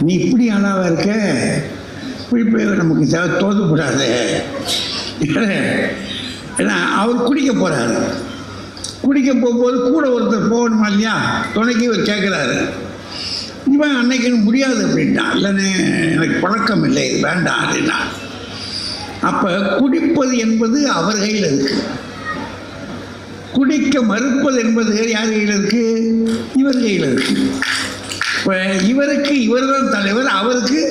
நீ இப்படி ஆளாவா இருக்க, இப்படி போய் நமக்கு தோதுப்படாது. ஏன்னா அவர் குடிக்க போகிறாரு. குடிக்க போகும்போது கூட ஒருத்தர் போகணுமா இல்லையா, துணைக்கு இவர் கேட்குறாரு. இவன் அன்னைக்கு முடியாது அப்படின்ட்டான். இல்லைன்னு எனக்கு பழக்கம் இல்லை, இது வேண்டாம் அப்படின்னா. அப்போ குடிப்பது என்பது அவர் கையில் இருக்கு, குடிக்க மறுப்பது என்பது யார் கையில் இருக்கு? இவர் கையில் இருக்கு. இப்போ இவருக்கு இவர் தான் தலைவர், அவருக்கு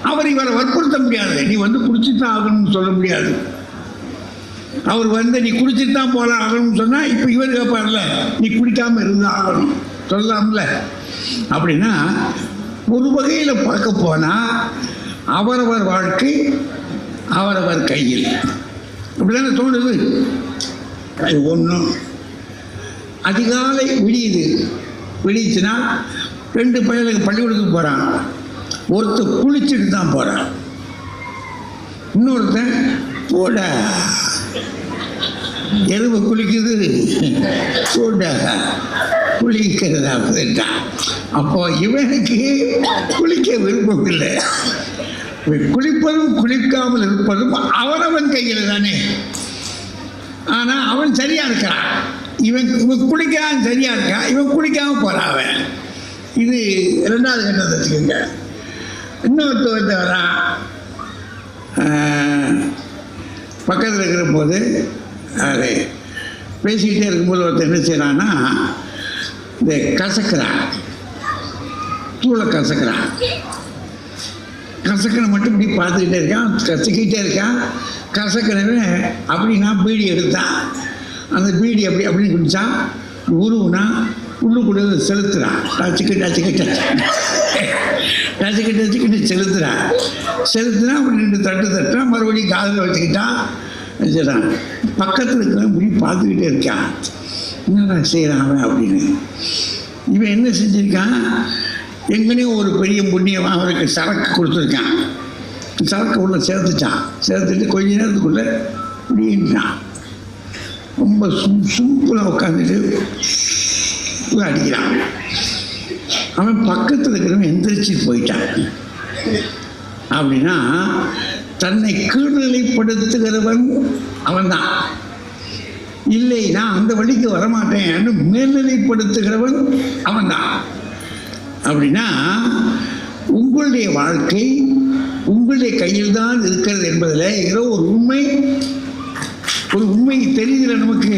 அவர் இவரை வற்புறுத்த முடியாது. நீ குடிச்சுதான் ஆகணும்னு சொல்ல முடியாது. அவர் நீ குடிச்சிட்டு தான் போகலாம் ஆகணும்னு சொன்னால் இப்போ இவர் கேட்பார்ல, நீ குடிக்காமல் இருந்தால் ஆகணும் சொல்லலாம்ல. அப்படின்னா ஒரு வகையில் பார்க்க போனால் அவரவர் வாழ்க்கை அவரவர் கையில், அப்படிதானே தோணுது. அது ஒன்றும் அதிகாலை விடியுச்சுன்னா 2 பையனுக்கு பள்ளிக்கூடத்துக்கு போகிறான். ஒருத்தர் குளிச்சுட்டு தான் போகிறான், இன்னொருத்தன் போட எருவு குளிக்குது போட குளிக்கிறதா அப்படின்ட்டான். அப்போ இவனுக்கு குளிக்க விருப்பம் இல்லை. குளிப்பதும் குளிக்காமல் இருப்பதும் அவனவன் கையில் தானே. ஆனால் அவன் சரியா இருக்கான், இவன் குளிக்காம சரியா இருக்கான், இவன் குளிக்காம போறான் அவன். இது 2வது கட்டத்தை வச்சுக்கோங்க. இன்னொருத்த வரான், பக்கத்தில் இருக்கிற போது அது பேசிக்கிட்டே இருக்கும்போது ஒருத்தர் என்ன செய்யறான்னா, இந்த கசக்கிறான், தூளை கசக்கிறான். கசக்கனை மட்டும் இப்படி பார்த்துக்கிட்டே இருக்கான், கசக்கிட்டே இருக்கான். கசக்கிறவன் அப்படின்னா பீடி எடுத்தான், அந்த பீடி அப்படின்னு குடித்தான். உருவுனா உள்ளுக்குள்ள செலுத்துறான், டச்சுக்கிட்டு செலுத்துனா அப்படி 2 தட்டு தட்டான், மறுபடியும் காதில் வச்சுக்கிட்டான் வச்சுட்டான். பக்கத்தில் இருக்கிறவன் இப்படி பார்த்துக்கிட்டே இருக்கான், என்னடா செய்கிறான் அவன் அப்படின்னு. இவன் என்ன செஞ்சுருக்கான், எங்கனையும் ஒரு பெரிய புண்ணியமாக அவருக்கு சரக்கு கொடுத்துருக்கான். சரக்கு உள்ள சேர்த்துட்டு கொஞ்ச நேரத்துக்குள்ளே இப்படின்ட்டான். ரொம்ப சிம்பிளாக உட்காந்துட்டு அடிக்கிறான். அவன் பக்கத்தில் இருக்கிறவன் எந்திரிச்சு போயிட்டான். அப்படின்னா தன்னை கீழ்நிலைப்படுத்துகிறவன் அவன்தான். இல்லை நான் அந்த வழிக்கு வரமாட்டேன் மேல்நிலைப்படுத்துகிறவன் அவன்தான். அப்படின்னா உங்களுடைய வாழ்க்கை உங்களுடைய கையில் தான் இருக்கிறது என்பதில் ஏதோ ஒரு உண்மை தெரியுதுல நமக்கு.